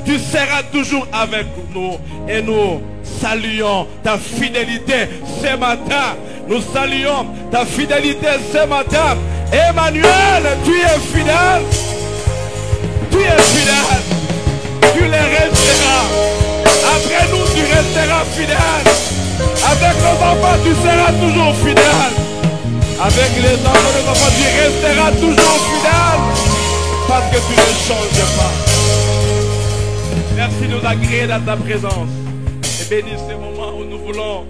Tu seras toujours avec nous et nous saluons ta fidélité ce matin. Nous saluons ta fidélité ce matin. Emmanuel, tu es fidèle. Tu es fidèle. Tu le resteras. Après nous, tu resteras fidèle. Avec nos enfants, tu seras toujours fidèle. Avec les enfants de nos enfants, tu resteras toujours fidèle. Parce que tu ne changes pas. Merci de nous agréer dans ta présence. Et bénis ces moments où nous voulons,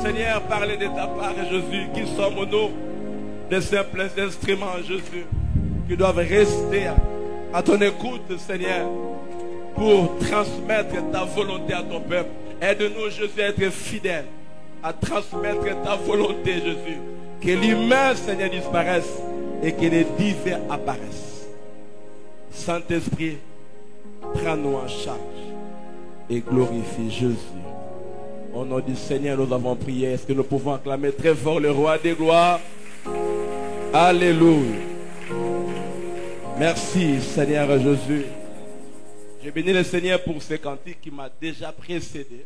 Seigneur, parler de ta part, Jésus, qui sommes nous, des simples instruments, Jésus, qui doivent rester à ton écoute, Seigneur, pour transmettre ta volonté à ton peuple. Aide-nous, Jésus, à être fidèles, à transmettre ta volonté, Jésus. Que l'humain, Seigneur, disparaisse et que les divins apparaissent. Saint-Esprit, prends-nous en charge et glorifie Jésus. Au nom du Seigneur, nous avons prié. Est-ce que nous pouvons acclamer très fort le roi des gloires? Alléluia. Merci, Seigneur Jésus. Je bénis le Seigneur pour ce cantique qui m'a déjà précédé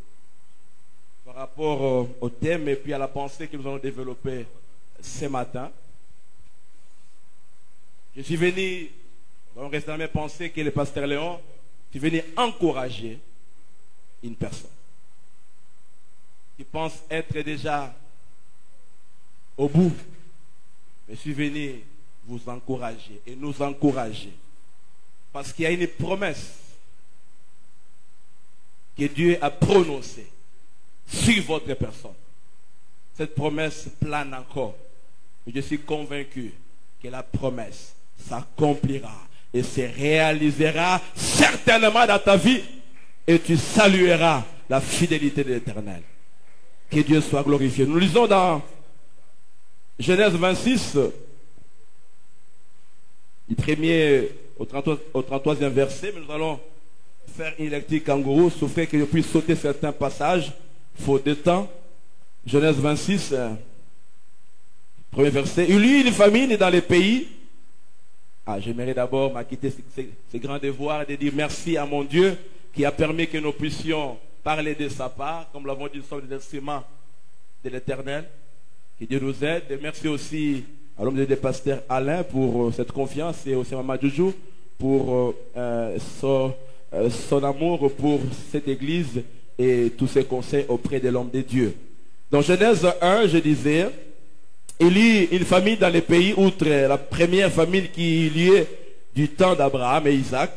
par rapport au thème et puis à la pensée que nous allons développer ce matin. Je suis venu, on reste dans mes pensées que le pasteur Léon, je suis venu encourager une personne qui pense être déjà au bout. Je suis venu vous encourager et nous encourager. Parce qu'il y a une promesse que Dieu a prononcée sur votre personne. Cette promesse plane encore. Je suis convaincu que la promesse s'accomplira et se réalisera certainement dans ta vie. Et tu salueras la fidélité de l'Éternel. Que Dieu soit glorifié. Nous lisons dans Genèse 26, du 1er au 33e verset, mais nous allons faire une lecture kangourou, sauf que je puisse sauter certains passages, faute de temps. Genèse 26, premier verset. Il y eut une famine dans les pays. J'aimerais d'abord m'acquitter ces grands devoirs et de dire merci à mon Dieu qui a permis que nous puissions parler de sa part, comme l'avons dit, nous sommes des instruments de l'Éternel. Que Dieu nous aide. Et merci aussi à l'homme de pasteur Alain pour cette confiance et aussi à Maman Joujou pour son amour pour cette église et tous ses conseils auprès de l'homme de Dieu. Dans Genèse 1, je disais, il y eut une famille dans les pays, outre la première famille qui y est du temps d'Abraham et Isaac,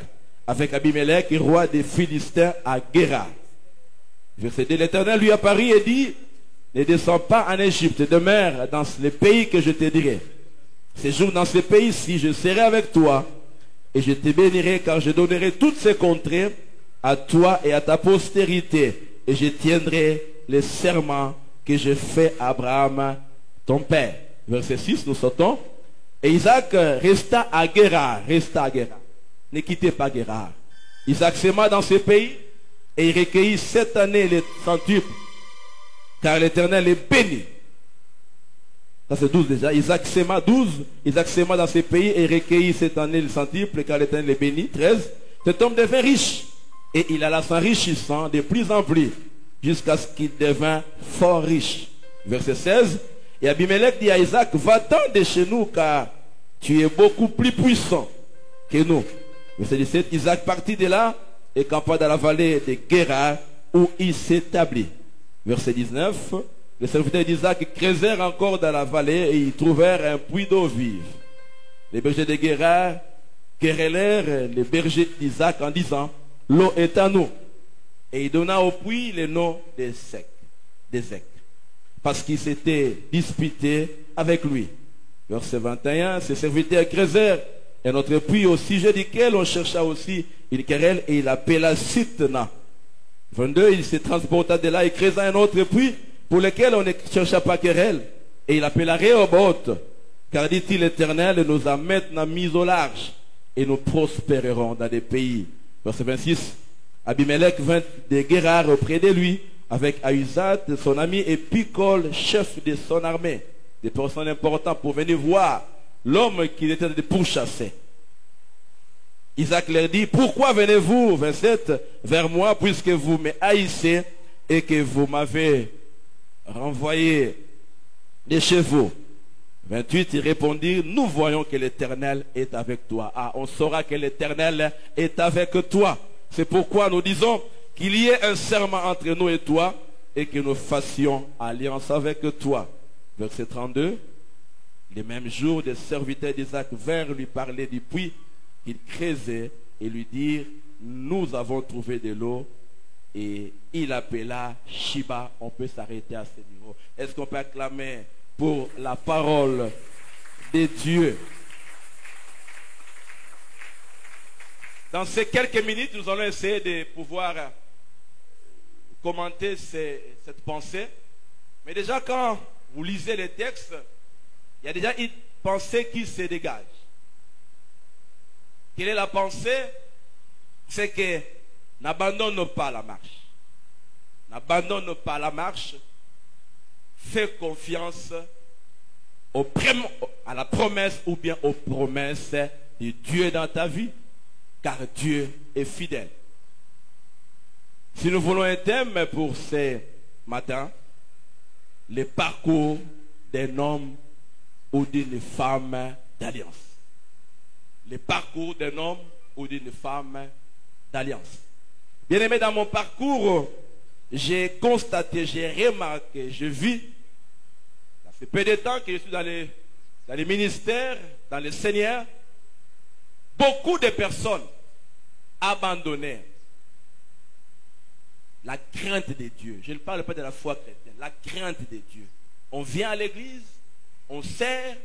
avec Abimelech, roi des Philistins à Guérar. Verset 2, l'Éternel lui apparut et dit, ne descends pas en Égypte, demeure dans les pays que je te dirai. Séjourne dans ces pays-ci, je serai avec toi, et je te bénirai, car je donnerai toutes ces contrées à toi et à ta postérité, et je tiendrai les serments que j'ai fait à Abraham, ton père. Verset 6, nous sautons. Et Isaac resta à Guérar. Ne quittez pas Guérar. Isaac s'aima dans ce pays, et il recueillit 7 années les centuples, car l'Éternel est béni. Ça c'est 12 déjà. Isaac s'aima 12. Isaac s'aima dans ce pays et recueillit 7 années les centuples, car l'Éternel est béni. 13. Cet homme devint riche, et il alla s'enrichissant de plus en plus, jusqu'à ce qu'il devint fort riche. Verset 16. Et Abimelech dit à Isaac, va-t'en de chez nous, car tu es beaucoup plus puissant que nous. Verset 17. Isaac partit de là et campa dans la vallée de Guérar, où il s'établit. Verset 19. Les serviteurs d'Isaac creusèrent encore dans la vallée et ils trouvèrent un puits d'eau vive. Les bergers de Guérar querellèrent les bergers d'Isaac en disant, l'eau est à nous. Et il donna au puits le nom d'Ézek, parce qu'ils s'étaient disputés avec lui. Verset 21, ces serviteurs creusèrent un autre puits au sujet duquel on chercha aussi une querelle et il appela Sitna. 22, il se transporta de là et creusa un autre puits pour lequel on ne chercha pas querelle. Et il appela Rehoboth, car dit-il, l'Éternel nous a maintenant mis au large et nous prospérerons dans des pays. Verset 26, Abimelech vint de Guérar auprès de lui avec Ahuzat, son ami, et Picol, chef de son armée. Des personnes importantes pour venir voir l'homme qu'il était de pourchasser. Isaac leur dit, pourquoi venez-vous, 27, vers moi, puisque vous me haïssez et que vous m'avez renvoyé de chez vous? 28, il répondit, nous voyons que l'Éternel est avec toi. Ah, on saura que l'Éternel est avec toi. C'est pourquoi nous disons qu'il y ait un serment entre nous et toi et que nous fassions alliance avec toi. Verset 32, les mêmes jours, des serviteurs d'Isaac vinrent lui parler du puits qu'il creusait et lui dire, nous avons trouvé de l'eau. Et il appela Shiba. On peut s'arrêter à ce niveau. Est-ce qu'on peut acclamer pour la parole de Dieu? Dans ces quelques minutes, nous allons essayer de pouvoir commenter cette pensée. Mais déjà, quand vous lisez les textes, il y a déjà une pensée qui se dégage. Quelle est la pensée? C'est que n'abandonne pas la marche. N'abandonne pas la marche. Fais confiance à la promesse ou bien aux promesses de Dieu dans ta vie. Car Dieu est fidèle. Si nous voulons un thème pour ce matin, le parcours d'un homme ou d'une femme d'alliance. Le parcours d'un homme ou d'une femme d'alliance. Bien aimé, dans mon parcours, j'ai constaté, j'ai remarqué, je vis, ça fait peu de temps que je suis dans les ministères, dans le Seigneur, beaucoup de personnes abandonnées la crainte de Dieu. Je ne parle pas de la foi chrétienne, la crainte de Dieu. On vient à l'église, on sert,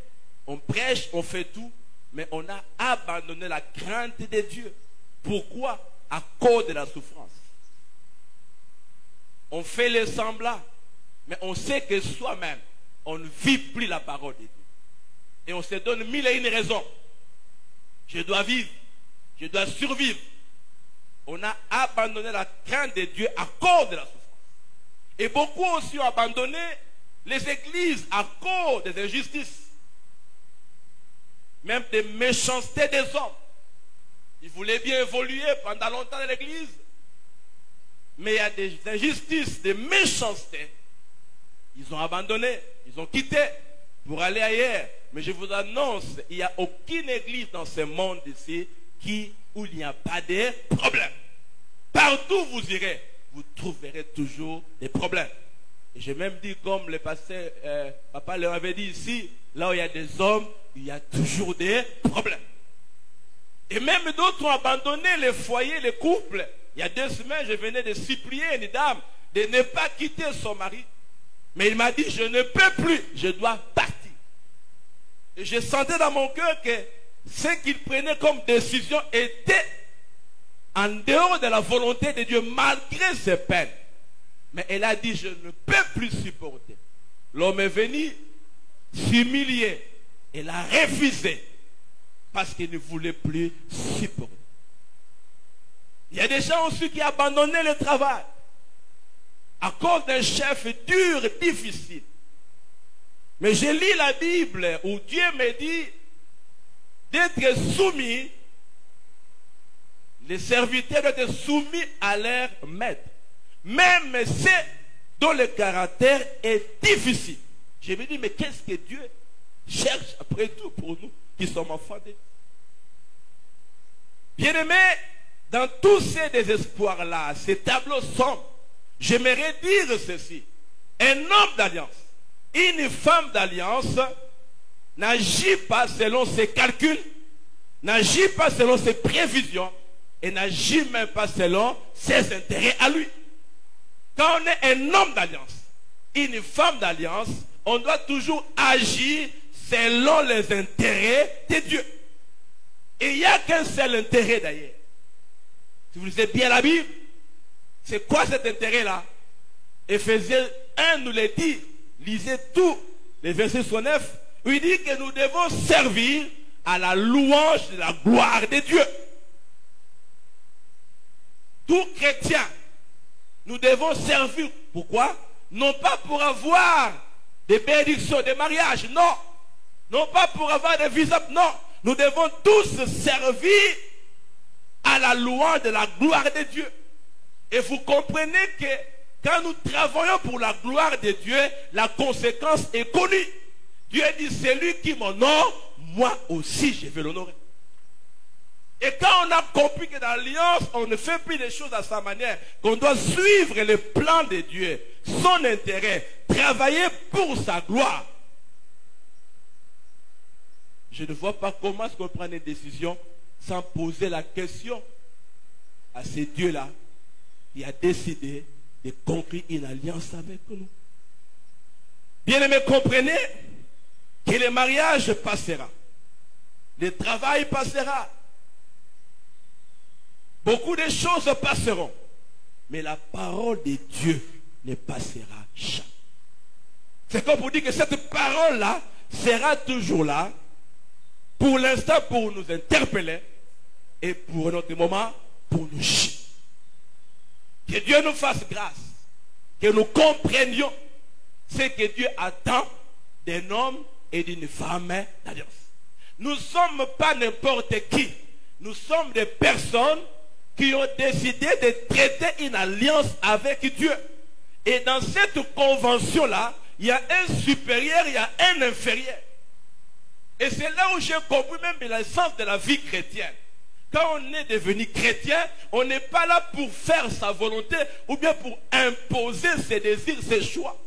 on prêche, on fait tout, mais on a abandonné la crainte de Dieu. Pourquoi? À cause de la souffrance. On fait les semblants, mais on sait que soi-même, on ne vit plus la parole de Dieu. Et on se donne mille et une raisons. Je dois vivre, je dois survivre. On a abandonné la crainte de Dieu à cause de la souffrance. Et beaucoup aussi ont abandonné les églises à cause des injustices. Même des méchancetés des hommes. Ils voulaient bien évoluer pendant longtemps dans l'église. Mais il y a des injustices, des méchancetés. Ils ont abandonné, ils ont quitté pour aller ailleurs. Mais je vous annonce, il n'y a aucune église dans ce monde ici où il n'y a pas de problèmes. Partout où vous irez, vous trouverez toujours des problèmes. Et j'ai même dit, comme le pasteur, papa leur avait dit ici, là où il y a des hommes, il y a toujours des problèmes. Et même d'autres ont abandonné les foyers, les couples. Il y a 2 semaines, je venais de supplier une dame de ne pas quitter son mari. Mais il m'a dit, je ne peux plus, je dois partir. Et je sentais dans mon cœur que ce qu'il prenait comme décision était en dehors de la volonté de Dieu, malgré ses peines. Mais elle a dit, je ne peux plus supporter. L'homme est venu s'humilier. Elle a refusé parce qu'il ne voulait plus supporter. Il y a des gens aussi qui ont abandonné le travail à cause d'un chef dur et difficile. Mais je lis la Bible où Dieu me dit d'être soumis, les serviteurs doivent être soumis à leur maître. Même ceux dont le caractère est difficile. Je me dis, mais qu'est-ce que Dieu cherche après tout pour nous qui sommes enfants de Dieu? Bien-aimés, dans tous ces désespoirs-là, ces tableaux sombres, j'aimerais dire ceci. Un homme d'alliance, une femme d'alliance n'agit pas selon ses calculs, n'agit pas selon ses prévisions et n'agit même pas selon ses intérêts à lui. Quand on est un homme d'alliance, une femme d'alliance, on doit toujours agir selon les intérêts de Dieu. Et il n'y a qu'un seul intérêt d'ailleurs. Si vous lisez bien la Bible, c'est quoi cet intérêt-là? Éphésiens 1 nous le dit. Lisez tout, les versets 69, où il dit que nous devons servir à la louange de la gloire de Dieu. Tout chrétien, nous devons servir. Pourquoi? Non pas pour avoir des bénédictions, des mariages, non. Non pas pour avoir des visas, non. Nous devons tous servir à la louange de la gloire de Dieu. Et vous comprenez que quand nous travaillons pour la gloire de Dieu, la conséquence est connue. Dieu dit, c'est lui qui m'honore, moi aussi je vais l'honorer. Et quand on a compris que dans l'alliance, on ne fait plus les choses à sa manière, qu'on doit suivre le plan de Dieu, son intérêt, travailler pour sa gloire, je ne vois pas comment est-ce qu'on prend une décision sans poser la question à ce Dieu-là qui a décidé de conclure une alliance avec nous. Bien-aimés, comprenez que le mariage passera, le travail passera, beaucoup de choses passeront, mais la parole de Dieu ne passera jamais. C'est comme pour dire que cette parole-là sera toujours là, pour l'instant pour nous interpeller, et pour notre moment, pour nous chier. Que Dieu nous fasse grâce, que nous comprenions ce que Dieu attend d'un homme et d'une femme d'alliance. Nous ne sommes pas n'importe qui, nous sommes des personnes qui ont décidé de traiter une alliance avec Dieu. Et dans cette convention-là, il y a un supérieur, il y a un inférieur. Et c'est là où j'ai compris même l'essence de la vie chrétienne. Quand on est devenu chrétien, on n'est pas là pour faire sa volonté ou bien pour imposer ses désirs, ses choix.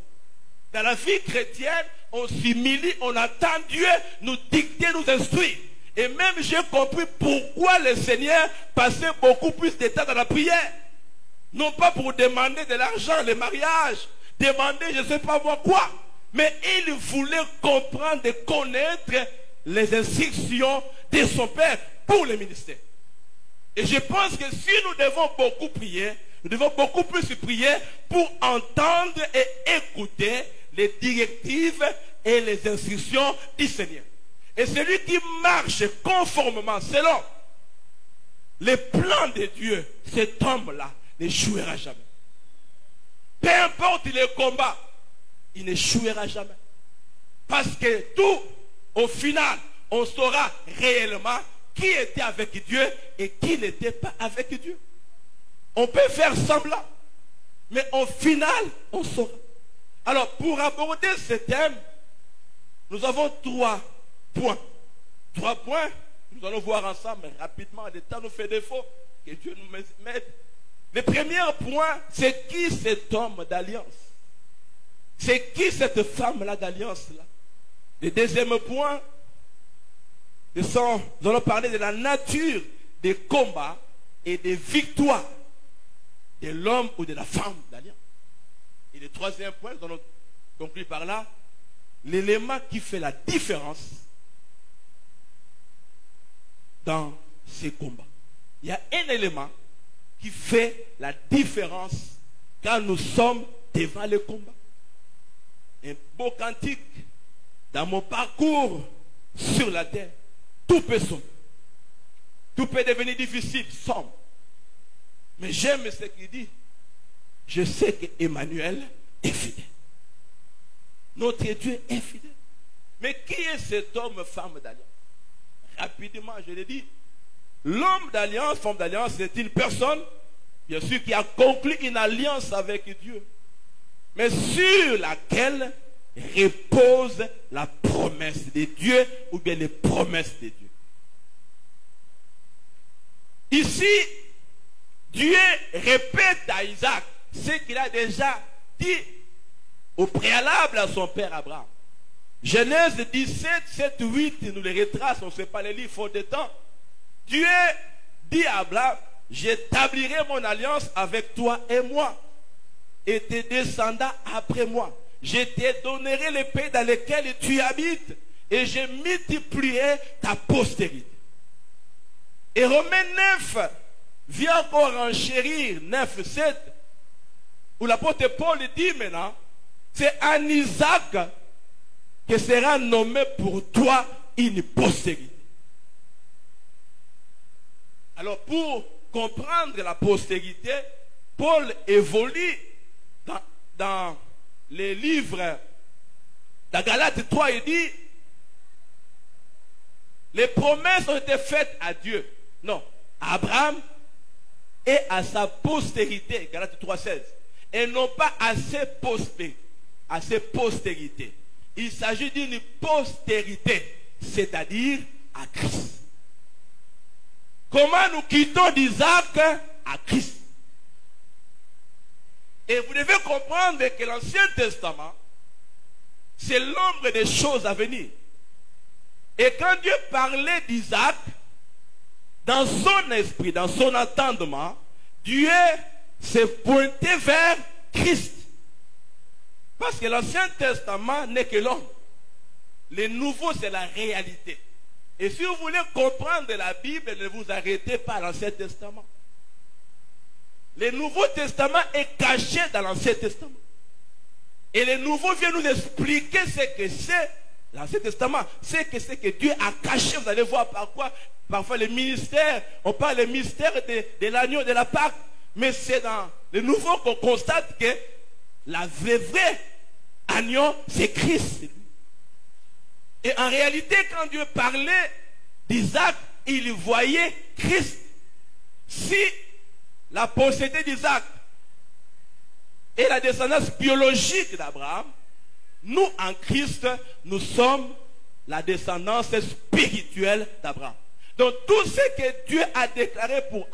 Dans la vie chrétienne, on s'humilie, on attend Dieu nous dicter, nous instruire. Et même j'ai compris pourquoi le Seigneur passait beaucoup plus de temps dans la prière. Non pas pour demander de l'argent, le mariage, demander je ne sais pas moi quoi. Mais il voulait comprendre et connaître les instructions de son Père pour le ministère. Et je pense que si nous devons beaucoup prier, nous devons beaucoup plus prier pour entendre et écouter les directives et les instructions du Seigneur. Et celui qui marche conformément selon les plans de Dieu, cet homme-là n'échouera jamais. Peu importe les combats, il n'échouera jamais. Parce que tout, au final, on saura réellement qui était avec Dieu et qui n'était pas avec Dieu. On peut faire semblant, mais au final, on saura. Alors, pour aborder ce thème, nous avons 3 points. 3 points, nous allons voir ensemble rapidement. Le temps nous fait défaut, que Dieu nous mette. Le premier point, c'est qui cet homme d'alliance? C'est qui cette femme-là d'alliance-là? Le deuxième point, nous allons parler de la nature des combats et des victoires de l'homme ou de la femme d'alliance. Et le troisième point, nous allons conclure par là, l'élément qui fait la différence dans ces combats. Il y a un élément qui fait la différence quand nous sommes devant le combat. Un beau cantique dans mon parcours sur la terre. Tout peut sombrer. Tout peut devenir difficile, sombre. Mais j'aime ce qu'il dit. Je sais qu'Emmanuel est fidèle. Notre Dieu est fidèle. Mais qui est cet homme, femme d'alliance? Rapidement, je l'ai dit. L'homme d'alliance, femme d'alliance, c'est une personne, bien sûr, qui a conclu une alliance avec Dieu, mais sur laquelle repose la promesse de Dieu ou bien les promesses de Dieu. Ici, Dieu répète à Isaac ce qu'il a déjà dit au préalable à son père Abraham. Genèse 17, 7, 8, nous les retrace, on ne sait pas les lire, faute de temps. Dieu dit à Abraham, j'établirai mon alliance avec toi et moi, et tes descendants après moi. Je te donnerai les pays dans lesquels tu habites, et je multiplierai ta postérité. Et Romains 9 vient encore enchérir 9, 7, où l'apôtre Paul dit maintenant, c'est en Isaac que sera nommé pour toi une postérité. Alors pour comprendre la postérité, Paul évolue dans les livres de Galates 3, il dit, les promesses ont été faites à Dieu. Non, à Abraham, et à sa postérité, Galates 3,16, et non pas à ses postérités. Il s'agit d'une postérité, c'est-à-dire à Christ. Comment nous quittons d'Isaac à Christ? Et vous devez comprendre que l'Ancien Testament, c'est l'ombre des choses à venir. Et quand Dieu parlait d'Isaac, dans son esprit, dans son entendement, Dieu s'est pointé vers Christ. Parce que l'Ancien Testament n'est que l'homme. Le nouveau, c'est la réalité. Et si vous voulez comprendre la Bible, ne vous arrêtez pas à l'Ancien Testament. Le Nouveau Testament est caché dans l'Ancien Testament. Et le Nouveau vient nous expliquer ce que c'est l'Ancien Testament. C'est que Dieu a caché. Vous allez voir par quoi. Parfois les ministères, on parle des mystères de l'agneau de la Pâque. Mais c'est dans le Nouveau qu'on constate que le vrai agneau, c'est Christ. Et en réalité, quand Dieu parlait d'Isaac, il voyait Christ. Si la postérité d'Isaac et la descendance biologique d'Abraham, nous en Christ, nous sommes la descendance spirituelle d'Abraham. Donc tout ce que Dieu a déclaré pour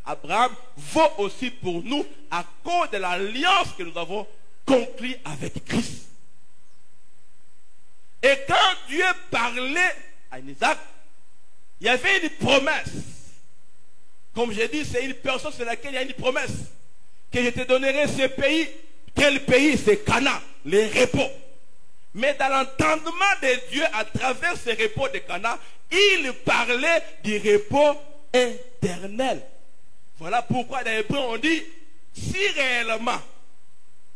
Abraham vaut aussi pour nous à cause de l'alliance que nous avons conclue avec Christ. Et quand Dieu parlait à Isaac, il y avait une promesse. Comme j'ai dit, c'est une personne sur laquelle il y a une promesse. Que je te donnerai ce pays. Quel pays? C'est Canaan, les repos. Mais dans l'entendement de Dieu, à travers ces repos de Canaan, il parlait du repos éternel. Voilà pourquoi dans l'hébreu on dit, si réellement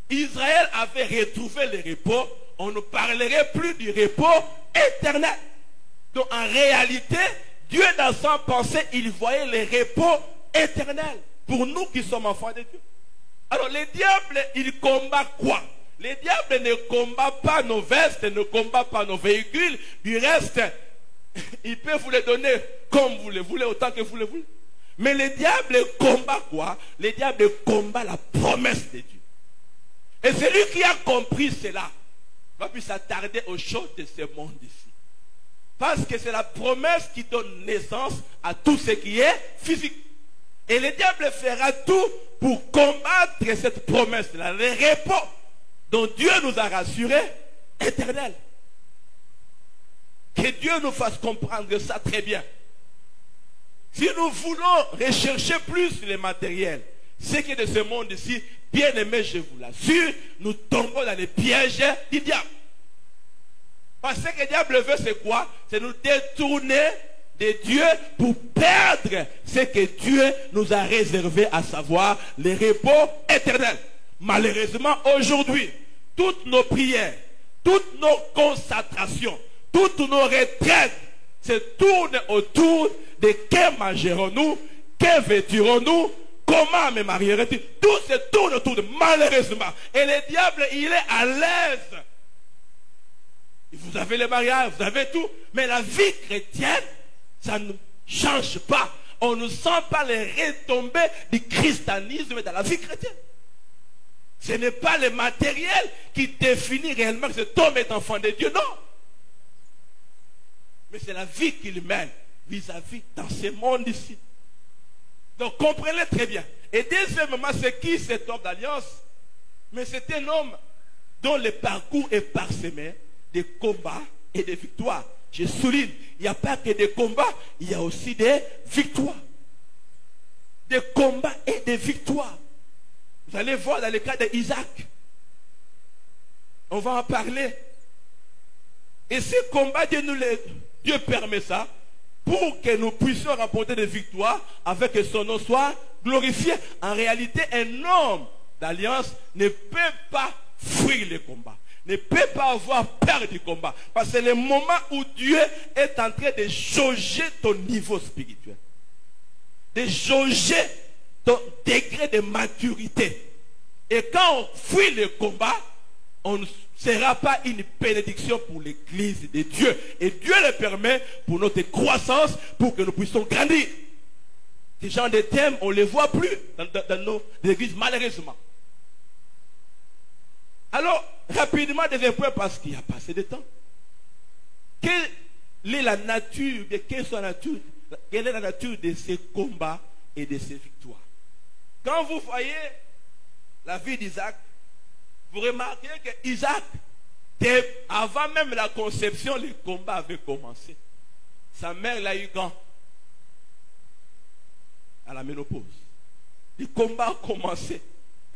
Israël avait retrouvé le repos, on ne parlerait plus du repos éternel. Donc en réalité, Dieu dans sa pensée, il voyait le repos éternel pour nous qui sommes enfants de Dieu. Alors les diables, ils combattent quoi? Les diables ne combattent pas nos vestes, ne combattent pas nos véhicules. Du reste, ils peuvent vous les donner comme vous le voulez, autant que vous le voulez. Mais les diables combattent quoi? Les diables combattent la promesse de Dieu. Et celui qui a compris cela va plus s'attarder aux choses de ce monde ici. Parce que c'est la promesse qui donne naissance à tout ce qui est physique. Et le diable fera tout pour combattre cette promesse-là, le repos dont Dieu nous a rassurés, éternel. Que Dieu nous fasse comprendre ça très bien. Si nous voulons rechercher plus les matériels, ce qui est de ce monde ici, bien aimé, je vous l'assure, nous tombons dans les pièges du diable. Parce que le diable veut, c'est quoi? C'est nous détourner de Dieu pour perdre ce que Dieu nous a réservé, à savoir le repos éternel. Malheureusement, aujourd'hui, toutes nos prières, toutes nos concentrations, toutes nos retraites se tournent autour de que mangerons-nous, que vêtirons-nous, comment me marierons-nous. Tout se tourne autour de, malheureusement. Et le diable, il est à l'aise. Vous avez le mariage, vous avez tout. Mais la vie chrétienne, ça ne change pas. On ne sent pas les retombées du christianisme dans la vie chrétienne. Ce n'est pas le matériel qui définit réellement que cet homme est enfant de Dieu, non. Mais c'est la vie qu'il mène vis-à-vis dans ce monde ici. Donc comprenez très bien. Et deuxièmement, c'est qui cet homme d'alliance? Mais c'est un homme dont le parcours est parsemé de combats et de victoires. Je souligne, il n'y a pas que des combats, il y a aussi des victoires. Des combats et des victoires. Vous allez voir dans le cas d'Isaac. On va en parler. Et ce combat, Dieu permet ça pour que nous puissions remporter des victoires avec que son nom soit glorifié. En réalité, un homme d'alliance ne peut pas fuir le combat. Ne peut pas avoir peur du combat. Parce que c'est le moment où Dieu est en train de jauger ton niveau spirituel. De jauger ton degré de maturité. Et quand on fuit le combat, on ne sera pas une bénédiction pour l'église de Dieu. Et Dieu le permet pour notre croissance, pour que nous puissions grandir. Ce genre de thèmes, on ne les voit plus dans nos églises, malheureusement. Alors, rapidement, des points, parce qu'il n'y a pas assez de temps. Quelle est la nature, quelle est la nature de ces combats et de ces victoires? Quand vous voyez la vie d'Isaac, vous remarquez que Isaac, avant même la conception, les combats avaient commencé. Sa mère l'a eu quand? À la ménopause. Les combats ont commencé.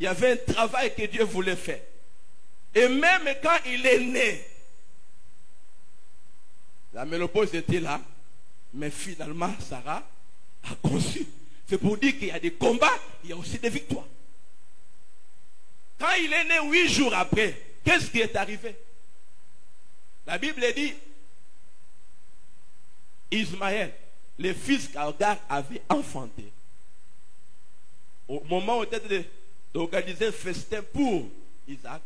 Il y avait un travail que Dieu voulait faire. Et même quand il est né, la ménopause était là, mais finalement, Sarah a conçu. C'est pour dire qu'il y a des combats, il y a aussi des victoires. Quand il est né 8 jours après, qu'est-ce qui est arrivé? La Bible dit, Ismaël, le fils qu'Agar avait enfanté, au moment où il était d'organiser un festin pour Isaac,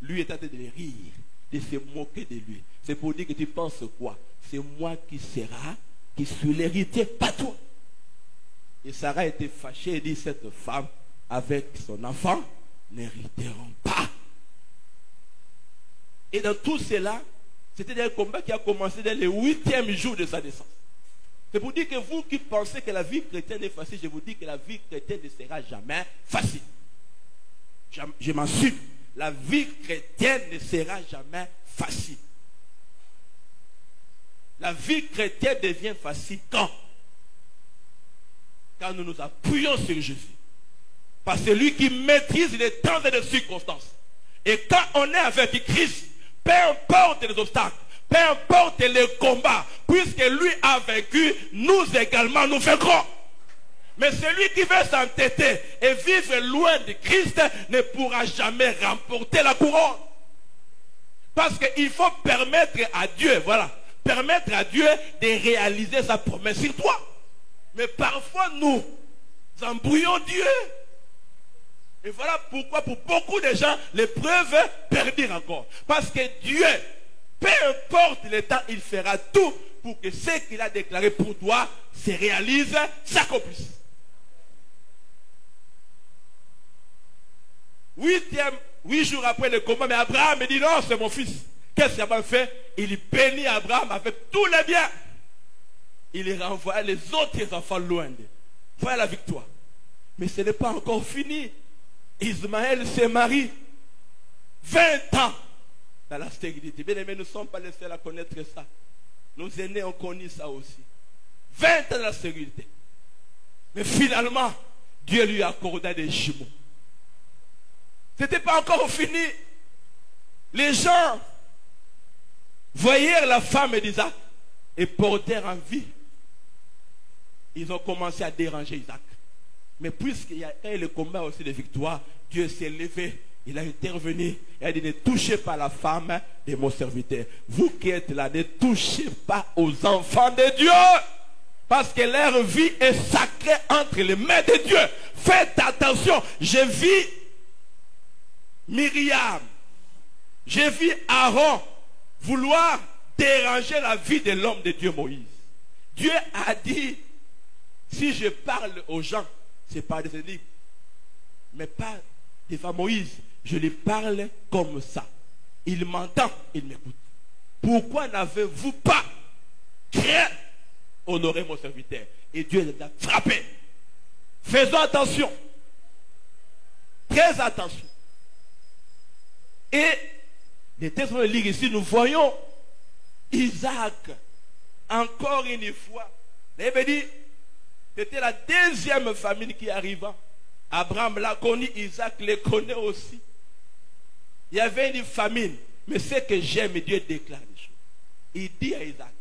lui était en train de rire, de se moquer de lui. C'est pour dire que tu penses quoi? C'est moi qui suis l'héritier, pas toi. Et Sarah était fâchée et dit, cette femme avec son enfant n'hériteront pas. Et dans tout cela, c'était un combat qui a commencé dès le 8e jour de sa naissance. C'est pour dire que vous qui pensez que la vie chrétienne est facile, je vous dis que la vie chrétienne ne sera jamais facile. Je m'en suis. La vie chrétienne ne sera jamais facile. La vie chrétienne devient facile quand? Quand nous nous appuyons sur Jésus. Parce que c'est lui qui maîtrise les temps et les circonstances. Et quand on est avec Christ, peu importe les obstacles, peu importe les combats, puisque lui a vaincu, nous également nous vaincrons. Mais celui qui veut s'entêter et vivre loin de Christ ne pourra jamais remporter la couronne. Parce qu'il faut permettre à Dieu, permettre à Dieu de réaliser sa promesse sur toi. Mais parfois nous embrouillons Dieu. Et voilà pourquoi pour beaucoup de gens, l'épreuve perdure encore. Parce que Dieu, peu importe le temps, il fera tout pour que ce qu'il a déclaré pour toi se réalise, s'accomplisse. 8 jours après le combat, mais Abraham dit non, c'est mon fils. Qu'est-ce qu'Abraham fait? Il bénit Abraham avec tous les biens. Il renvoie les autres enfants loin d'eux. Voilà la victoire. Mais ce n'est pas encore fini. Ismaël se marie 20 ans dans la stérilité. Bien aimé, nous ne sommes pas les seuls à connaître ça. Nos aînés ont connu ça aussi. 20 ans dans la stérilité. Mais finalement, Dieu lui accorda des jumeaux. Ce n'était pas encore fini. Les gens voyèrent la femme d'Isaac et portèrent en vie. Ils ont commencé à déranger Isaac. Mais puisqu'il y a eu le combat aussi de victoire, Dieu s'est levé, il a intervenu et a dit ne touchez pas la femme de mon serviteur. Vous qui êtes là, ne touchez pas aux enfants de Dieu. Parce que leur vie est sacrée entre les mains de Dieu. Faites attention. J'ai vu Myriam, j'ai vu Aaron vouloir déranger la vie de l'homme de Dieu Moïse. Dieu a dit, si je parle aux gens, c'est pas des énigmes, mais pas devant Moïse, je lui parle comme ça. Il m'entend, il m'écoute. Pourquoi n'avez-vous pas craint honorer mon serviteur? Et Dieu les a frappés. Faisons attention. Très attention. Et les textes de lire ici, nous voyons Isaac, encore une fois. Il avait dit, c'était la deuxième famille qui arriva. Abraham l'a connu, Isaac le connaît aussi. Il y avait une famine. Mais ce que j'aime, Dieu déclare des choses. Il dit à Isaac,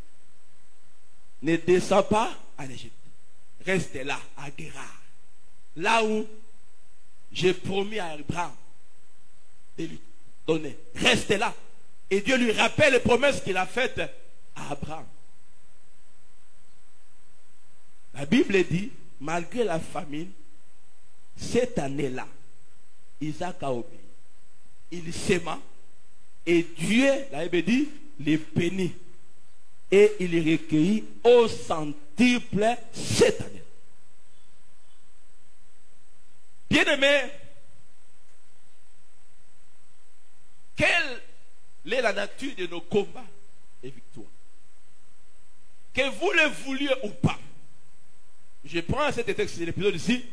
ne descends pas en Égypte. Reste là, à Guérar. Là où j'ai promis à Abraham de lui donner. Reste là. Et Dieu lui rappelle les promesses qu'il a faites à Abraham. La Bible dit, malgré la famine, cette année-là, Isaac a obéi. Il s'aima. Et Dieu, la Bible dit, les bénit. Et il recueillit au centuple cette année. Bien-aimés, quelle est la nature de nos combats et victoires? Que vous le vouliez ou pas. Je prends cet texte de l'épisode ici.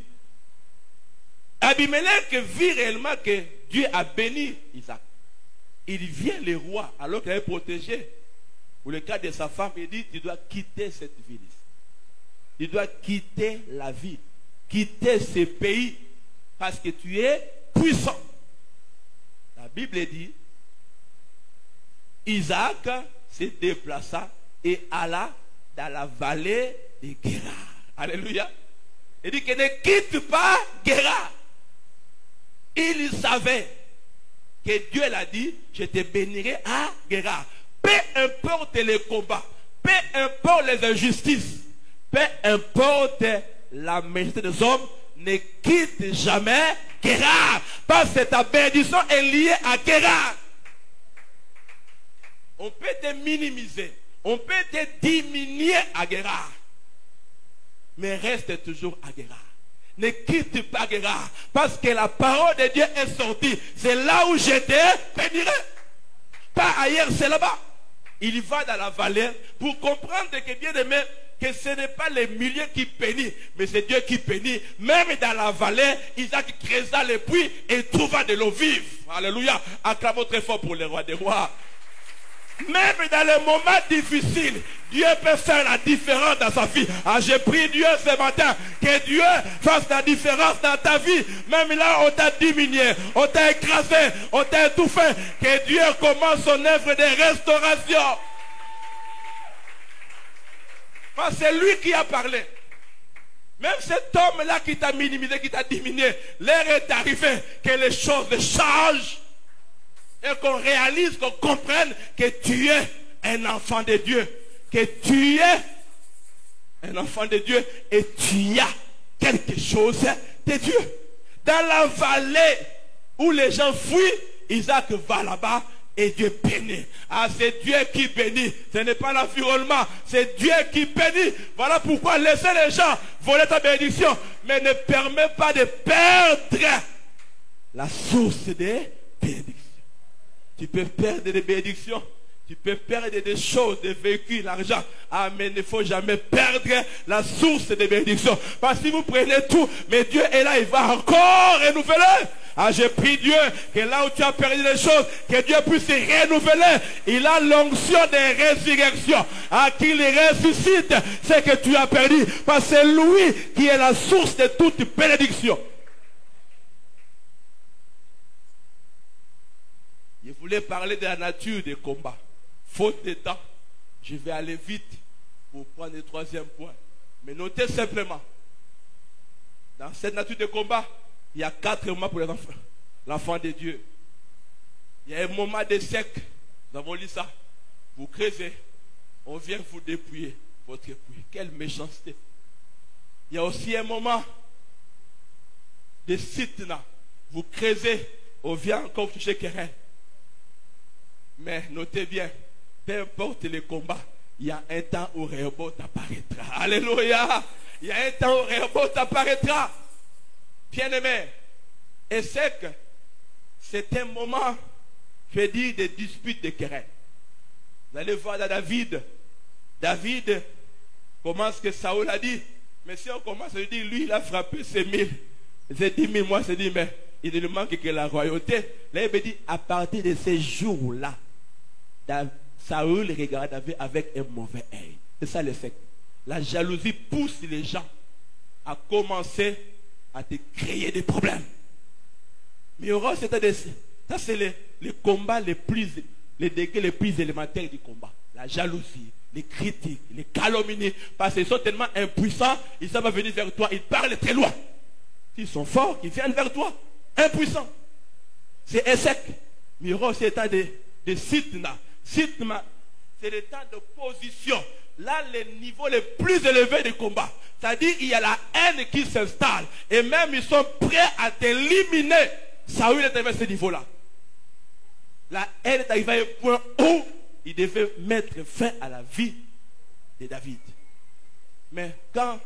Abimelech vit réellement que Dieu a béni Isaac. Il vient le roi alors qu'il avait protégé. Pour le cas de sa femme, il dit, tu dois quitter cette ville. Tu dois quitter la ville. Quitter ce pays. Parce que tu es puissant. La Bible dit, Isaac se déplaça et alla dans la vallée de Guérar. Alléluia. Il dit que ne quitte pas Guérar. Il savait que Dieu l'a dit, je te bénirai à Guérar. Peu importe les combats, peu importe les injustices, peu importe la méchanceté des hommes, ne quitte jamais Guérar. Parce que ta bénédiction est liée à Guérar. On peut te minimiser, on peut te diminuer à Guérar, mais reste toujours à Guérar. Ne quitte pas Guérar, parce que la parole de Dieu est sortie. C'est là où je te bénirai. Pas ailleurs, c'est là-bas. Il va dans la vallée pour comprendre que, bien aimé, que ce n'est pas les milliers qui bénissent, mais c'est Dieu qui bénit. Même dans la vallée, Isaac creusa le puits et trouva de l'eau vive. Alléluia. Acclamons très fort pour le roi des rois. Même dans les moments difficiles, Dieu peut faire la différence dans sa vie. Ah, j'ai prié Dieu ce matin, que Dieu fasse la différence dans ta vie. Même là, on t'a diminué, on t'a écrasé, on t'a étouffé. Que Dieu commence son œuvre de restauration. Parce que c'est lui qui a parlé. Même cet homme-là qui t'a minimisé, qui t'a diminué, l'heure est arrivée que les choses changent. Et qu'on réalise, qu'on comprenne que tu es un enfant de Dieu. Que tu es un enfant de Dieu et tu as quelque chose de Dieu. Dans la vallée où les gens fuient, Isaac va là-bas et Dieu bénit. Ah, c'est Dieu qui bénit. Ce n'est pas l'environnement, c'est Dieu qui bénit. Voilà pourquoi laissez les gens voler ta bénédiction, mais ne permets pas de perdre la source des bénédictions. Tu peux perdre des bénédictions, tu peux perdre des choses, des véhicules, l'argent. Ah, mais il ne faut jamais perdre la source des bénédictions. Parce que si vous prenez tout, mais Dieu est là, il va encore renouveler. Ah, j'ai pris Dieu, que là où tu as perdu les choses, que Dieu puisse renouveler. Il a l'onction de résurrection. À qui il ressuscite, c'est que tu as perdu. Parce que c'est lui qui est la source de toute bénédiction. Je voulais parler de la nature des combats. Faute de temps, je vais aller vite pour prendre le troisième point. Mais notez simplement, dans cette nature de combat, il y a 4 moments pour les enfants. L'enfant de Dieu. Il y a un moment de sec. Nous avons lu ça. Vous creusez, on vient vous dépouiller votre puits. Quelle méchanceté. Il y a aussi un moment de sitna. Vous creusez, on vient encore toucher querelle. Mais notez bien, peu importe les combats, il y a un temps où Rehoboth apparaîtra. Alléluia. Il y a un temps où Rehoboth apparaîtra. Bien-aimé, et c'est un moment, je vais dire, de disputes, de querelles. Vous allez voir dans David, comment est-ce que Saoul a dit, mais si on commence à lui dire, lui, il a frappé ses 1000, ses 10 000, moi, c'est dit, mais il ne lui manque que la royauté. Là, il me dit, à partir de ces jours-là, Saoul regarde David avec un mauvais œil. C'est ça le fait. La jalousie pousse les gens à commencer à te créer des problèmes. Mais ça c'est les combats les degrés les plus élémentaires du combat. La jalousie, les critiques, les calomnies, parce qu'ils sont tellement impuissants, ils ne savent pas venir vers toi, ils parlent très loin. S'ils sont forts, ils viennent vers toi, impuissants. C'est échec. Mais il y aura aussi le temps de sitna. Sitna, c'est le temps de position. Là, les niveaux les plus élevés du combat. C'est-à-dire qu'il y a la haine qui s'installe. Et même ils sont prêts à t'éliminer. Saül est arrivé à ce niveau-là. La haine est arrivée à un point où il devait mettre fin à la vie de David. Mais quand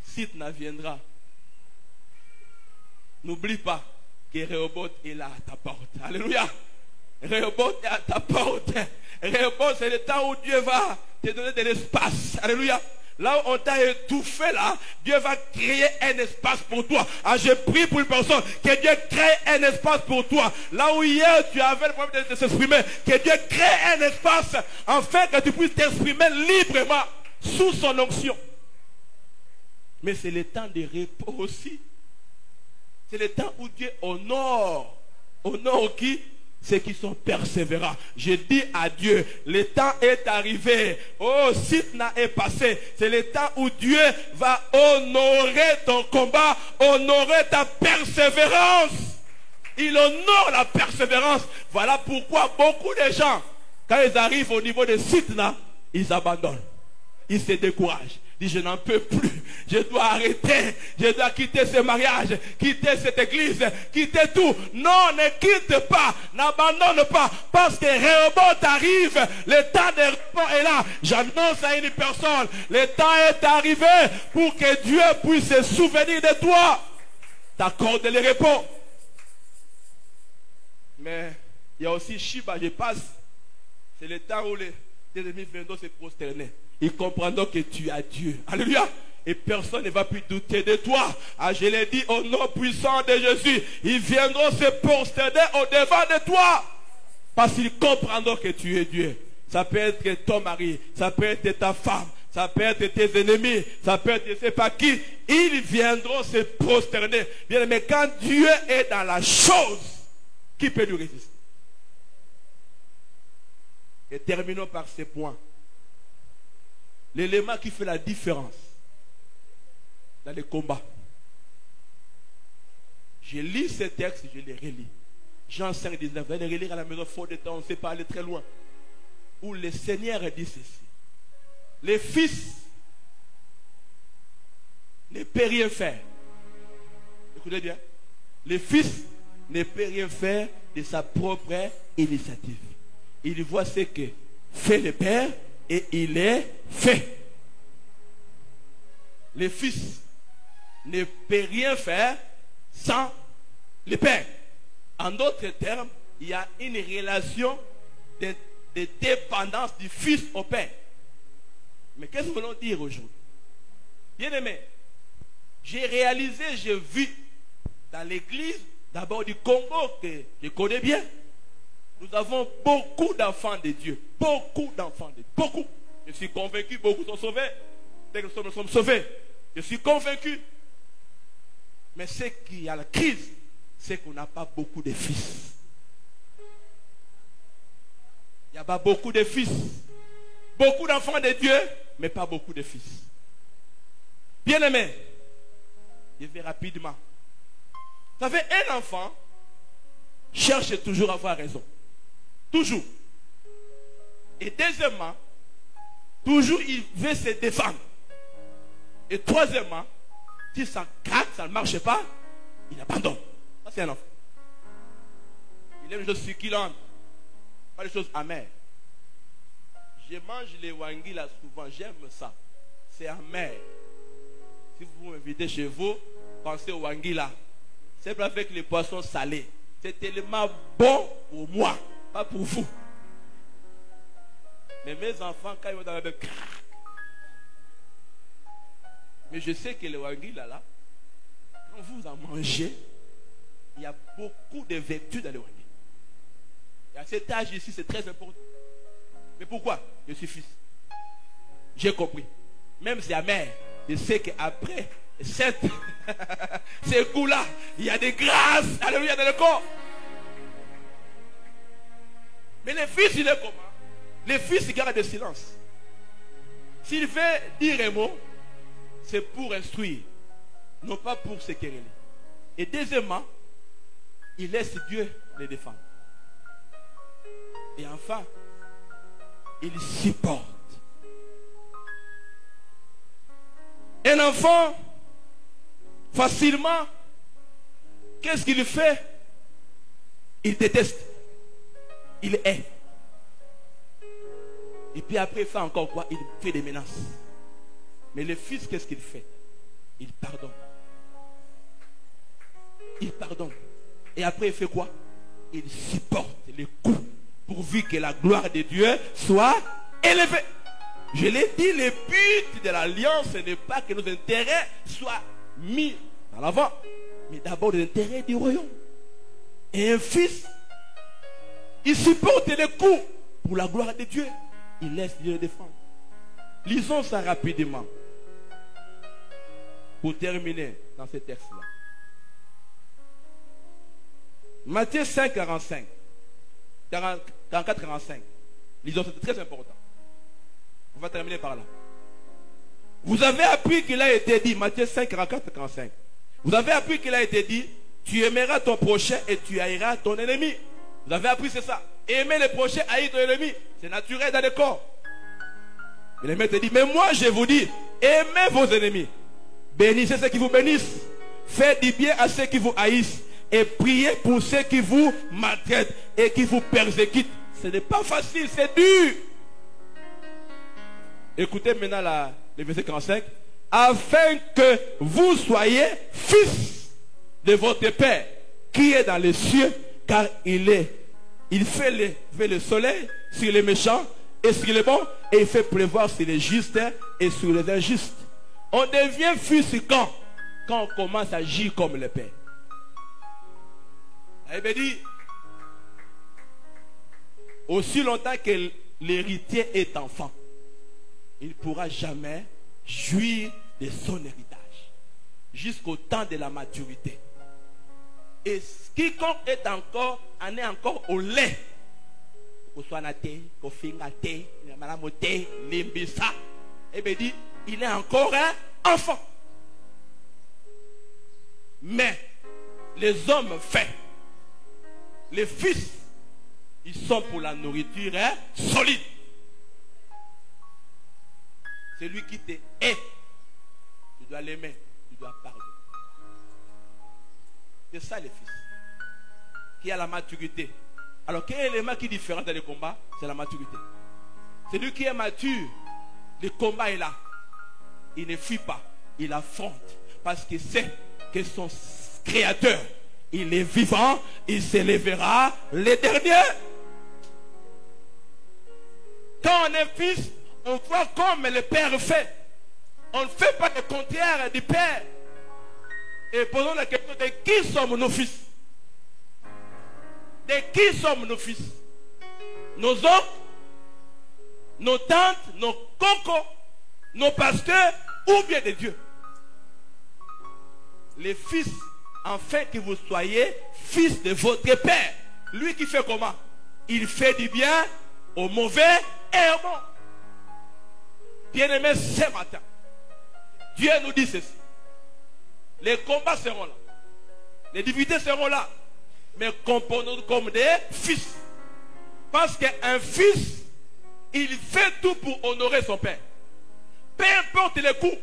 Sitna viendra, N'oublie pas que Rehoboth est là à ta porte. Alléluia. Rehoboth est à ta porte. Rehoboth, c'est le temps où Dieu va te donner de l'espace. Alléluia. Là où on t'a étouffé, là, Dieu va créer un espace pour toi. Ah, je prie pour une personne, que Dieu crée un espace pour toi. Là où hier tu avais le problème de s'exprimer, que Dieu crée un espace afin que tu puisses t'exprimer librement sous son onction. Mais c'est le temps de repos aussi. C'est le temps où Dieu honore. Honore qui? Ceux qui sont persévérants. Je dis à Dieu, le temps est arrivé. Oh, Sitna est passé. C'est le temps où Dieu va honorer ton combat, honorer ta persévérance. Il honore la persévérance. Voilà pourquoi beaucoup de gens, quand ils arrivent au niveau de Sitna, ils abandonnent. Ils se découragent. Ils disent, je n'en peux plus. Je dois arrêter. Je dois quitter ce mariage. Quitter cette église. Quitter tout. Non, ne quitte pas. N'abandonne pas. Parce que Rehoboth arrive. Le temps de repos est là. J'annonce à une personne. Le temps est arrivé pour que Dieu puisse se souvenir de toi. T'accorde le repos. Mais il y a aussi Shiba, je passe. C'est le temps où les ennemis viendront se prosterner. Ils comprendront que tu as Dieu. Alléluia. Et personne ne va plus douter de toi. Ah, je l'ai dit au nom puissant de Jésus. Ils viendront se prosterner au devant de toi. Parce qu'ils comprendront que tu es Dieu. Ça peut être ton mari. Ça peut être ta femme. Ça peut être tes ennemis. Ça peut être je ne sais pas qui. Ils viendront se prosterner. Bien, mais quand Dieu est dans la chose, qui peut lui résister? Et terminons par ces points. L'élément qui fait la différence dans les combats. Je lis ce texte, je les relis. Jean 5, 19. Vous allez les relire à la maison, faute de temps, on ne sait pas aller très loin. Où le Seigneur dit ceci. Les fils ne peuvent rien faire. Écoutez bien. Les fils ne peuvent rien faire de sa propre initiative. Il voit ce que fait le Père et il est fait. Le Fils ne peut rien faire sans le Père. En d'autres termes, il y a une relation de dépendance du Fils au Père. Mais qu'est-ce que nous voulons dire aujourd'hui? Bien-aimé, j'ai réalisé, j'ai vu dans l'église, d'abord du Congo, que je connais bien. Nous avons beaucoup d'enfants de Dieu. Beaucoup d'enfants de Dieu. Beaucoup. Je suis convaincu, beaucoup sont sauvés. Dès que nous sommes sauvés. Je suis convaincu. Mais ce qui a la crise, c'est qu'on n'a pas beaucoup de fils. Il n'y a pas beaucoup de fils. Beaucoup d'enfants de Dieu, mais pas beaucoup de fils. Bien-aimé, je vais rapidement. Vous savez, un enfant cherche toujours à avoir raison. Toujours. Et deuxièmement, toujours il veut se défendre. Et troisièmement, si ça craque, ça ne marche pas, il abandonne. Ça, c'est un enfant. Il aime les choses succulentes, pas les choses amères. Je mange les wangui là souvent, j'aime ça. C'est amer. Si vous m'invitez chez vous, pensez au wangui là. C'est pas avec les poissons salés. C'est tellement bon pour moi, pas pour vous. Mais mes enfants, quand ils vont dans la même... Mais je sais que le wangui là, quand vous en mangez, il y a beaucoup de vertus dans le wangui. Et à cet âge ici, c'est très important. Mais pourquoi? Je suis fils. J'ai compris. Même si amer, je sais qu'après ces coups-là, il y a des grâces. Alléluia dans le corps. Mais le fils, il est comment? Le fils, il garde le silence. S'il veut dire un mot, c'est pour instruire, non pas pour se quereller. Et deuxièmement, il laisse Dieu les défendre. Et enfin, il supporte. Un enfant, facilement, qu'est-ce qu'il fait? Il déteste. Il hait. Et puis après, il fait encore quoi? Il fait des menaces. Mais le fils, qu'est-ce qu'il fait? Il pardonne. il pardonne. Et après, il fait quoi? Il supporte les coups pourvu que la gloire de Dieu soit élevée. Je l'ai dit, le but de l'alliance, ce n'est pas que nos intérêts soient mis en avant, mais d'abord les intérêts du royaume. Et un fils, il supporte les coups pour la gloire de Dieu. Il laisse Dieu le défendre. Lisons ça rapidement. Pour terminer dans ce texte-là. Matthieu 5, 45. 44, 45. Lisons, c'est très important. On va terminer par là. Vous avez appris qu'il a été dit, Matthieu 5, 44, 45. Vous avez appris qu'il a été dit, tu aimeras ton prochain et tu haïras ton ennemi. Vous avez appris, c'est ça. Aimer le prochain, haïr ton ennemi. C'est naturel dans le corps. Et le maître dit, mais moi je vous dis, aimez vos ennemis. Bénissez ceux qui vous bénissent. Faites du bien à ceux qui vous haïssent. Et priez pour ceux qui vous maltraitent et qui vous persécutent. Ce n'est pas facile, c'est dur. Écoutez maintenant le verset 45. Afin que vous soyez fils de votre Père qui est dans les cieux, car il fait lever le soleil sur les méchants et sur les bons, et il fait pleuvoir sur les justes et sur les injustes. On devient fils quand on commence à agir comme le Père. Il veut dire, aussi longtemps que l'héritier est enfant, il ne pourra jamais jouir de son héritage jusqu'au temps de la maturité. Et quiconque en est encore au lait, il est encore un enfant. Mais les hommes faits, les fils, ils sont pour la nourriture solide. Celui qui te hait, tu dois l'aimer, tu dois pardonner. C'est ça les fils. Qui a la maturité. Alors quel élément qui est différent dans le combat? C'est la maturité. Celui qui est mature, le combat est là. Il ne fuit pas, il affronte. Parce qu'il sait que son créateur, il est vivant, il s'élèvera les derniers. Quand on est fils, on voit comme le Père fait. On ne fait pas le contraire du Père. Et posons la question de qui sommes nos fils? De qui sommes nos fils? Nos oncles, nos tantes, nos cocos, nos pasteurs ou bien de Dieu? Les fils, afin que vous soyez fils de votre Père. Lui qui fait comment? Il fait du bien au mauvais et au bon. Bien-aimés, ce matin, Dieu nous dit ceci. Les combats seront là. Les difficultés seront là. Mais comportons-nous comme des fils. Parce qu'un fils, il fait tout pour honorer son père. Peu importe les coups,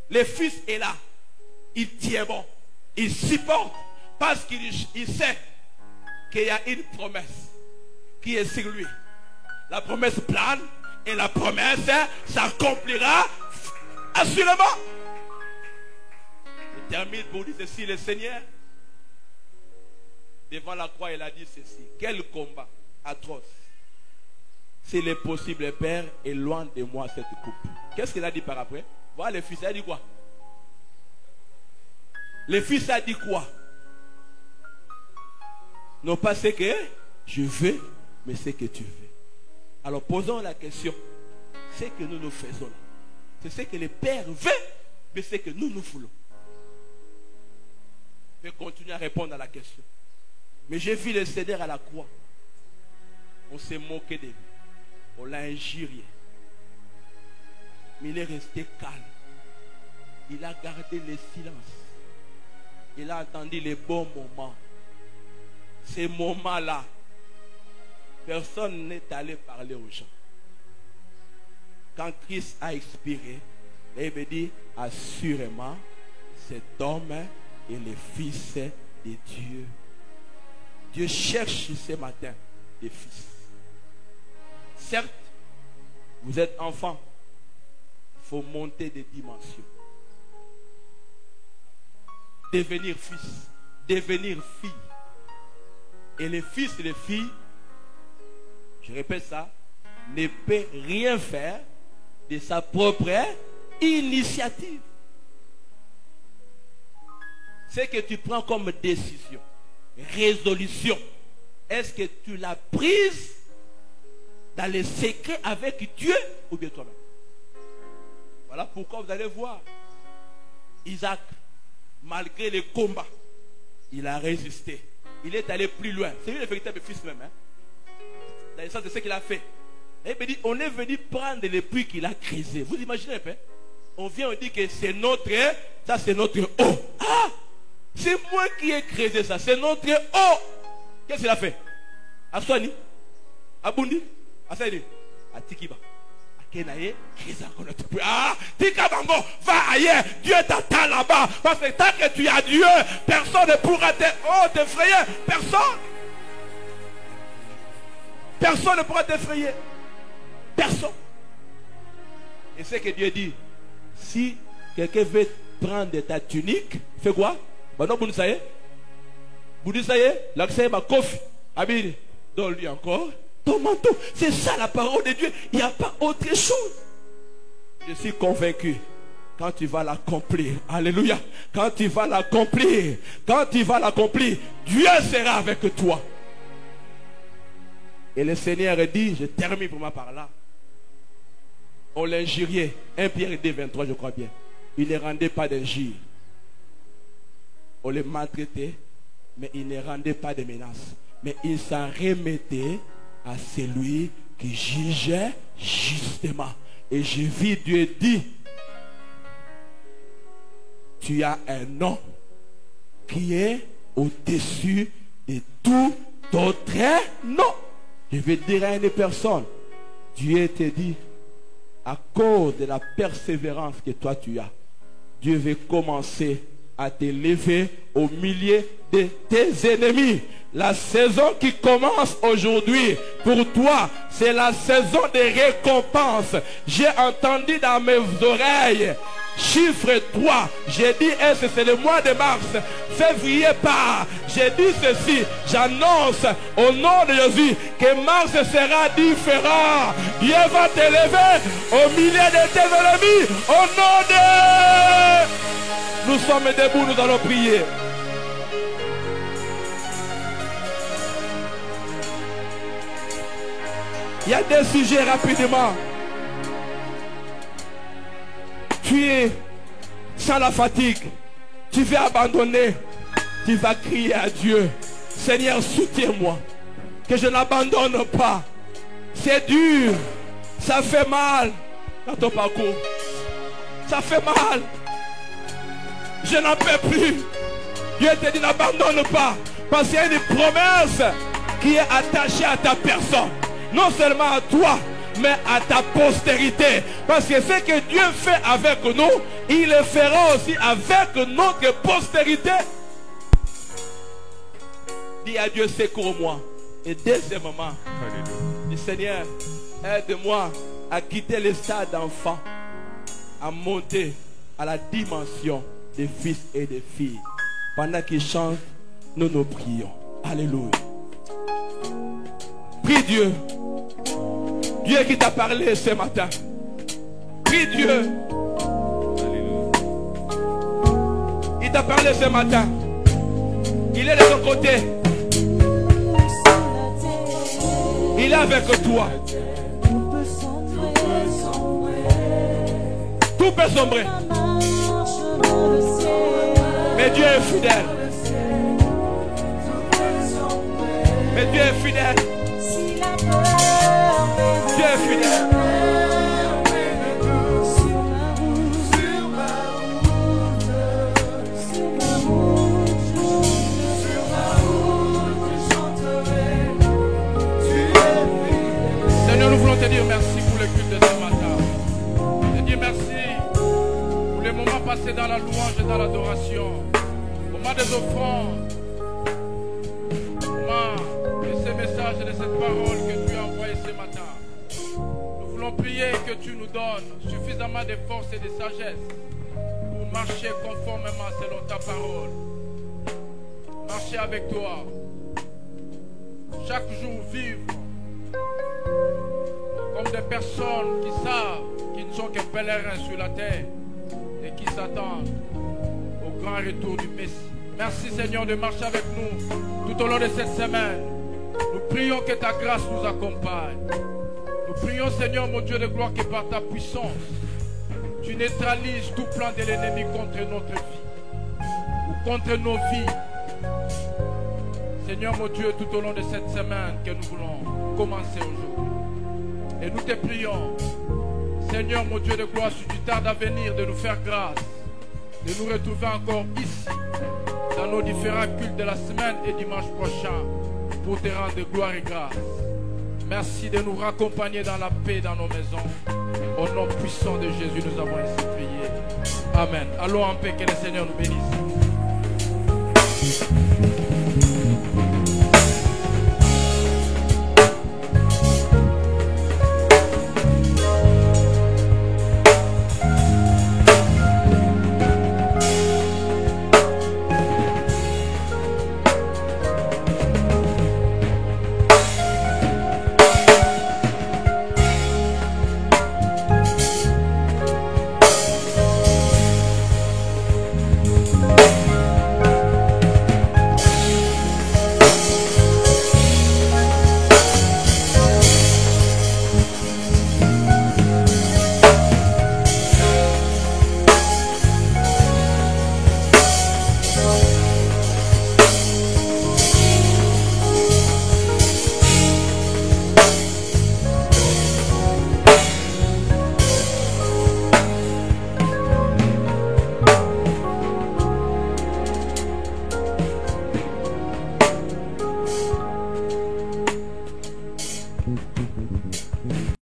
le fils est là. Il tient bon. Il supporte. Parce qu'il sait qu'il y a une promesse qui est sur lui. La promesse plane et la promesse s'accomplira assurément. Je termine pour dire ceci, le Seigneur, devant la croix, il a dit ceci. Quel combat atroce. S'il est possible, Père, éloigne de moi cette coupe. Qu'est-ce qu'il a dit par après? Voilà, le fils a dit quoi? Le fils a dit quoi? Non pas ce que je veux, mais ce que tu veux. Alors posons la question. Ce que nous faisons là, c'est ce que le Père veut, mais ce que nous voulons. Je vais continuer à répondre à la question. Mais j'ai vu le Seigneur à la croix. On s'est moqué de lui. On l'a injurié. Mais il est resté calme. Il a gardé le silence. Il a entendu les bons moments. Ces moments-là, personne n'est allé parler aux gens. Quand Christ a expiré, il veut dire assurément, cet homme est le Fils de Dieu. Dieu cherche ce matin des fils. Certes, vous êtes enfant. Il faut monter des dimensions. Devenir fils. devenir fille. Et les fils et les filles, je répète ça, ne peut rien faire de sa propre initiative. Ce que tu prends comme décision, résolution, est-ce que tu l'as prise dans les secrets avec Dieu ou bien toi-même? Voilà pourquoi vous allez voir Isaac, malgré les combats, il a résisté. Il est allé plus loin. C'est lui le véritable fils même. Dans le sens de ce qu'il a fait. Et il dit, on est venu prendre les puits qu'il a creusés. Vous imaginez un peu? On vient, on dit que c'est notre, ça c'est notre eau. Ah! C'est moi qui ai creusé ça. C'est notre eau. Qu'est-ce qu'il a fait? À Soani, à Bundi, à Saïdi, à Tikiba. Ah, Tikabango, va ailleurs. Dieu t'attend là-bas. Parce que tant que tu as Dieu, personne ne pourra t'effrayer. Personne. Personne ne pourra t'effrayer. Personne. Et c'est que Dieu dit, si quelqu'un veut prendre ta tunique, fais quoi? Bah non, vous savez. Vous dites ça y est, l'accès ma coffre. Abine, donne-lui encore ton manteau. C'est ça la parole de Dieu. Il n'y a pas autre chose. Je suis convaincu. Quand tu vas l'accomplir, alléluia. Quand tu vas l'accomplir, Dieu sera avec toi. Et le Seigneur dit, je termine pour ma part là. On l'injuriait. 1 Pierre 2, 23, je crois bien. Il ne rendait pas d'injure. On le maltraitait, mais il ne rendait pas de menaces. Mais il s'en remettait à celui qui jugeait justement. Et j'ai vu Dieu dire, tu as un nom qui est au-dessus de tout autre nom. Je vais dire à une personne, Dieu te dit, à cause de la persévérance que toi tu as, Dieu veut commencer à te lever au milieu de tes ennemis. La saison qui commence aujourd'hui pour toi, c'est la saison des récompenses. J'ai entendu dans mes oreilles, chiffre 3. J'ai dit, est-ce que c'est le mois de mars? Février part. J'ai dit ceci, j'annonce au nom de Jésus que mars sera différent. Dieu va te lever au milieu de tes ennemis. Au nom de... Nous sommes debout, nous allons prier. Il y a des sujets rapidement. Tu es sans la fatigue. Tu veux abandonner. Tu vas crier à Dieu. Seigneur, soutiens-moi. Que je n'abandonne pas. C'est dur. Ça fait mal dans ton parcours. Ça fait mal. Je n'en peux plus. Dieu te dit n'abandonne pas. Parce qu'il y a une promesse qui est attachée à ta personne. Non seulement à toi, mais à ta postérité. Parce que ce que Dieu fait avec nous, il le fera aussi avec notre postérité. Dis à Dieu, secours-moi. Et deuxièmement, dis Seigneur, aide-moi à quitter le stade d'enfant, à monter à la dimension des fils et des filles. Pendant qu'ils chantent, nous nous prions. Alléluia. Prie Dieu. Dieu qui t'a parlé ce matin. Prie Dieu. Il t'a parlé ce matin. Il est de ton côté. Il est avec toi. Tout peut sombrer. Mais Dieu est fidèle. Mais Dieu est fidèle. Dieu est fidèle. Seigneur, nous voulons te dire merci pour le culte de ce matin. Te dire merci pour les moments passés dans la louange et dans l'adoration. Moment des offrandes. De ces messages et de cette parole que tu as envoyée ce matin. Nous voulons prier que tu nous donnes suffisamment de force et de sagesse pour marcher conformément selon ta parole. marcher avec toi. Chaque jour vivre comme des personnes qui savent qu'ils ne sont que pèlerins sur la terre et qui s'attendent au grand retour du Messie. Merci Seigneur de marcher avec nous tout au long de cette semaine. Nous prions que ta grâce nous accompagne. Nous prions Seigneur mon Dieu de gloire que par ta puissance, tu neutralises tout plan de l'ennemi contre notre vie ou contre nos vies. Seigneur mon Dieu, tout au long de cette semaine que nous voulons commencer aujourd'hui. Et nous te prions, Seigneur mon Dieu de gloire, si tu tardes à venir, de nous faire grâce, de nous retrouver encore ici, dans nos différents cultes de la semaine et dimanche prochain, pour te rendre gloire et grâce. Merci de nous raccompagner dans la paix dans nos maisons. Au nom puissant de Jésus, nous avons ainsi prié. Amen. Allons en paix, que le Seigneur nous bénisse.